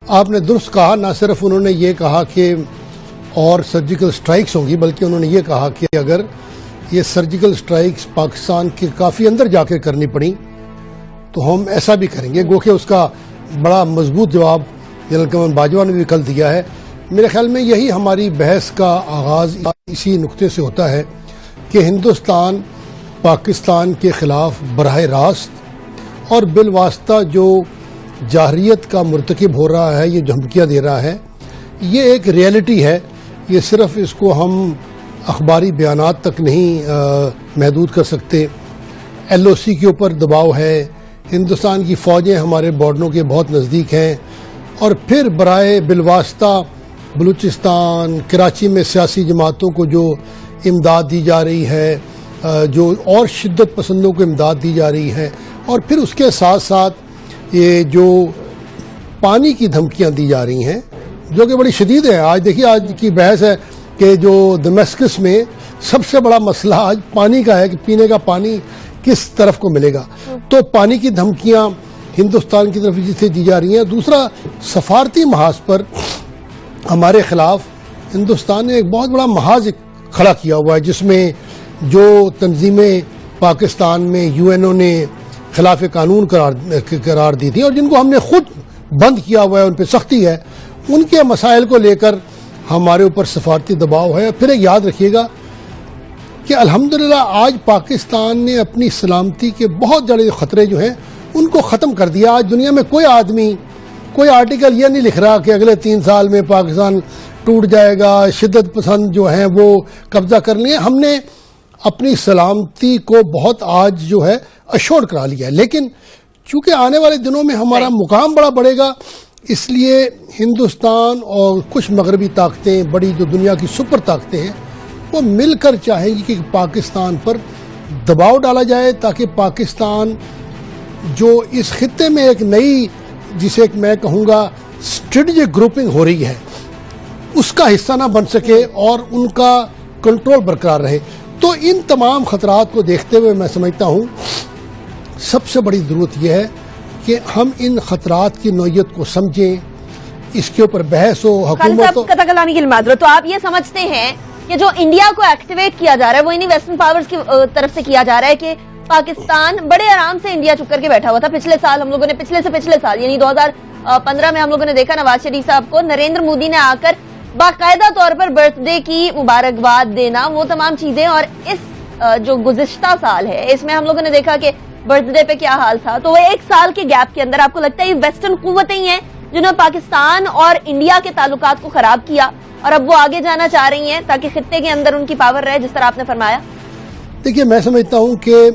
آپ نے درست کہا، نہ صرف انہوں نے یہ کہا کہ اور سرجیکل سٹرائکس ہوں گی، بلکہ انہوں نے یہ کہا کہ اگر یہ سرجیکل سٹرائکس پاکستان کے کافی اندر جا کے کرنی پڑیں تو ہم ایسا بھی کریں گے، گو کہ اس کا بڑا مضبوط جواب جنرل قمر باجوہ نے بھی کل دیا ہے۔ میرے خیال میں یہی ہماری بحث کا آغاز اسی نقطے سے ہوتا ہے کہ ہندوستان پاکستان کے خلاف براہ راست اور بالواسطہ جو جارحیت کا مرتکب ہو رہا ہے، یہ دھمکیاں دے رہا ہے، یہ ایک ریئلٹی ہے۔ یہ صرف اس کو ہم اخباری بیانات تک نہیں محدود کر سکتے۔ ایل او سی کے اوپر دباؤ ہے، ہندوستان کی فوجیں ہمارے بارڈروں کے بہت نزدیک ہیں، اور پھر برائے بالواسطہ بلوچستان کراچی میں سیاسی جماعتوں کو جو امداد دی جا رہی ہے، جو اور شدت پسندوں کو امداد دی جا رہی ہے، اور پھر اس کے ساتھ ساتھ یہ جو پانی کی دھمکیاں دی جا رہی ہیں جو کہ بڑی شدید ہے۔ آج دیکھیے، آج کی بحث ہے کہ جو دمشق میں سب سے بڑا مسئلہ آج پانی کا ہے کہ پینے کا پانی کس طرف کو ملے گا، تو پانی کی دھمکیاں ہندوستان کی طرف سے دی جا رہی ہیں۔ دوسرا، سفارتی محاذ پر ہمارے خلاف ہندوستان نے ایک بہت بڑا محاذ کھڑا کیا ہوا ہے، جس میں جو تنظیمیں پاکستان میں یو این او نے خلاف قانون قرار دی تھی اور جن کو ہم نے خود بند کیا ہوا ہے، ان پہ سختی ہے، ان کے مسائل کو لے کر ہمارے اوپر سفارتی دباؤ ہے۔ پھر ایک یاد رکھیے گا کہ الحمدللہ آج پاکستان نے اپنی سلامتی کے بہت بڑے خطرے جو ہیں ان کو ختم کر دیا۔ آج دنیا میں کوئی آدمی کوئی آرٹیکل یہ نہیں لکھ رہا کہ اگلے 3 سال میں پاکستان ٹوٹ جائے گا، شدت پسند جو ہیں وہ قبضہ کر لیں۔ ہم نے اپنی سلامتی کو بہت آج جو ہے اشور کرا لیا ہے، لیکن چونکہ آنے والے دنوں میں ہمارا مقام بڑا بڑھے گا، اس لیے ہندوستان اور کچھ مغربی طاقتیں، بڑی جو دنیا کی سپر طاقتیں ہیں، وہ مل کر چاہیں گی کہ پاکستان پر دباؤ ڈالا جائے تاکہ پاکستان جو اس خطے میں ایک نئی، جسے میں کہوں گا اسٹریٹجک گروپنگ ہو رہی ہے، اس کا حصہ نہ بن سکے اور ان کا کنٹرول برقرار رہے۔ تو ان تمام خطرات کو دیکھتے ہوئے میں سمجھتا ہوں سب سے بڑی ضرورت یہ ہے کہ ہم ان خطرات کی نوعیت کو سمجھیں، اس کے اوپر بحث ہو، حکومت ہو۔ قطع کلامی کی معذرت، تو آپ یہ سمجھتے ہیں کہ جو انڈیا کو ایکٹیویٹ کیا جا رہا ہے وہ انہی ویسٹرن پاورز کی طرف سے کیا جا رہا ہے کہ پاکستان بڑے آرام سے انڈیا چپ کر کے بیٹھا ہوا تھا؟ پچھلے سال ہم لوگوں نے پچھلے سال یعنی 2015 میں ہم لوگوں نے دیکھا نواز شریف صاحب کو نریندر مودی نے آ کر باقاعدہ طور پر برتھ ڈے کی مبارکباد دینا، وہ تمام چیزیں، اور اس جو گزشتہ سال ہے اس میں ہم لوگوں نے دیکھا کہ برتھ ڈے پہ کیا حال تھا۔ تو وہ 1 سال کے گیپ کے اندر آپ کو لگتا ہے یہ ویسٹرن قوتیں ہی ہیں جنہوں نے پاکستان اور انڈیا کے تعلقات کو خراب کیا اور اب وہ آگے جانا چاہ رہی ہیں تاکہ خطے کے اندر ان کی پاور رہے، جس طرح آپ نے فرمایا؟ دیکھیے، میں سمجھتا ہوں کہ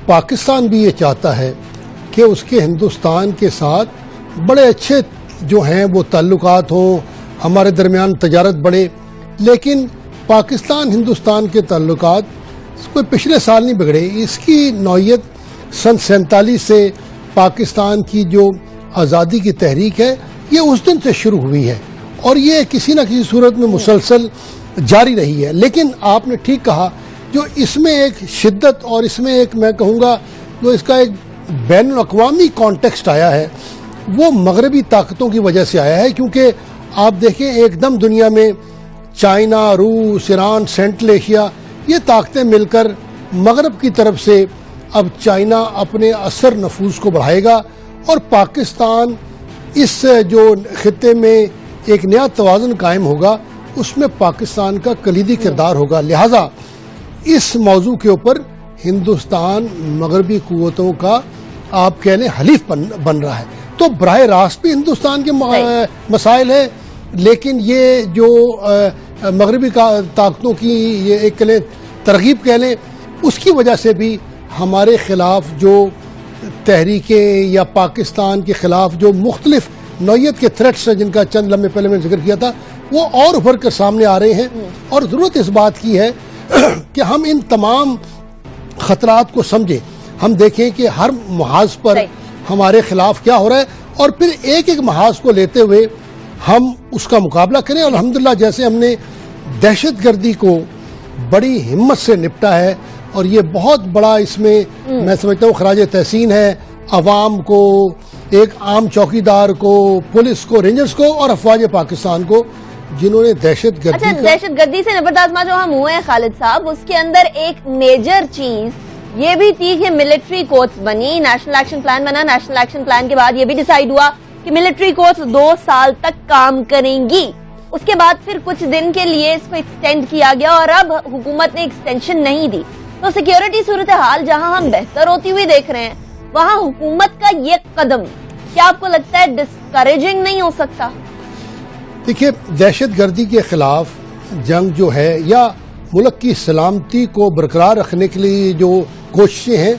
پاکستان بھی یہ چاہتا ہے کہ اس کے ہندوستان کے ساتھ بڑے اچھے جو ہیں وہ تعلقات ہوں، ہمارے درمیان تجارت بڑھے، لیکن پاکستان ہندوستان کے تعلقات کوئی پچھلے سال نہیں بگڑے۔ اس کی نوعیت سن 47 سے پاکستان کی جو آزادی کی تحریک ہے یہ اس دن سے شروع ہوئی ہے اور یہ کسی نہ کسی صورت میں مسلسل جاری رہی ہے۔ لیکن آپ نے ٹھیک کہا، جو اس میں ایک شدت اور اس میں ایک میں کہوں گا جو اس کا ایک بین الاقوامی کانٹیکسٹ آیا ہے وہ مغربی طاقتوں کی وجہ سے آیا ہے، کیونکہ آپ دیکھیں ایک دم دنیا میں چائنا، روس، ایران، سینٹرل ایشیا، یہ طاقتیں مل کر مغرب کی طرف سے اب چائنا اپنے اثر نفوذ کو بڑھائے گا اور پاکستان اس جو خطے میں ایک نیا توازن قائم ہوگا اس میں پاکستان کا کلیدی کردار ہوگا۔ لہٰذا اس موضوع کے اوپر ہندوستان مغربی قوتوں کا آپ کہہ لیں حلیف بن رہا ہے، تو براہ راست بھی ہندوستان کے مسائل ہیں، لیکن یہ جو مغربی طاقتوں کی یہ ایک کہہ لیں ترغیب کہہ لیں، اس کی وجہ سے بھی ہمارے خلاف جو تحریکیں یا پاکستان کے خلاف جو مختلف نوعیت کے تھریٹس ہیں جن کا چند لمحے پہلے میں نے ذکر کیا تھا وہ اور ابھر کر سامنے آ رہے ہیں، اور ضرورت اس بات کی ہے کہ ہم ان تمام خطرات کو سمجھیں، ہم دیکھیں کہ ہر محاذ پر ہمارے خلاف کیا ہو رہا ہے اور پھر ایک ایک محاذ کو لیتے ہوئے ہم اس کا مقابلہ کریں۔ اور الحمدللہ جیسے ہم نے دہشت گردی کو بڑی ہمت سے نپٹا ہے اور یہ بہت بڑا اس میں میں سمجھتا ہوں خراج تحسین ہے عوام کو، ایک عام چوکیدار کو، پولیس کو، رینجرز کو اور افواج پاکستان کو جنہوں نے دہشت گردی اچھا، دہشت گردی سے نبرد آزما جو ہم ہوئے ہیں خالد صاحب، اس کے اندر ایک میجر چیز یہ بھی تھی کہ ملٹری کورٹس بنی، نیشنل ایکشن پلان بنا، نیشنل ایکشن پلان کے بعد یہ بھی ڈیسائیڈ ہوا کہ ملٹری کورٹس 2 سال تک کام کریں گی. اس کے بعد پھر کچھ دن کے لیے اس کو ایکسٹینڈ کیا گیا اور اب حکومت نے ایکسٹینشن نہیں دی. تو سیکیورٹی صورتحال جہاں ہم بہتر ہوتی ہوئی دیکھ رہے ہیں، وہاں حکومت کا یہ قدم کیا آپ کو لگتا ہے ڈسکریجنگ نہیں ہو سکتا؟ دیکھیے، دہشت گردی کے خلاف جنگ جو ہے یا ملک کی سلامتی کو برقرار رکھنے کے لیے جو کوششیں ہیں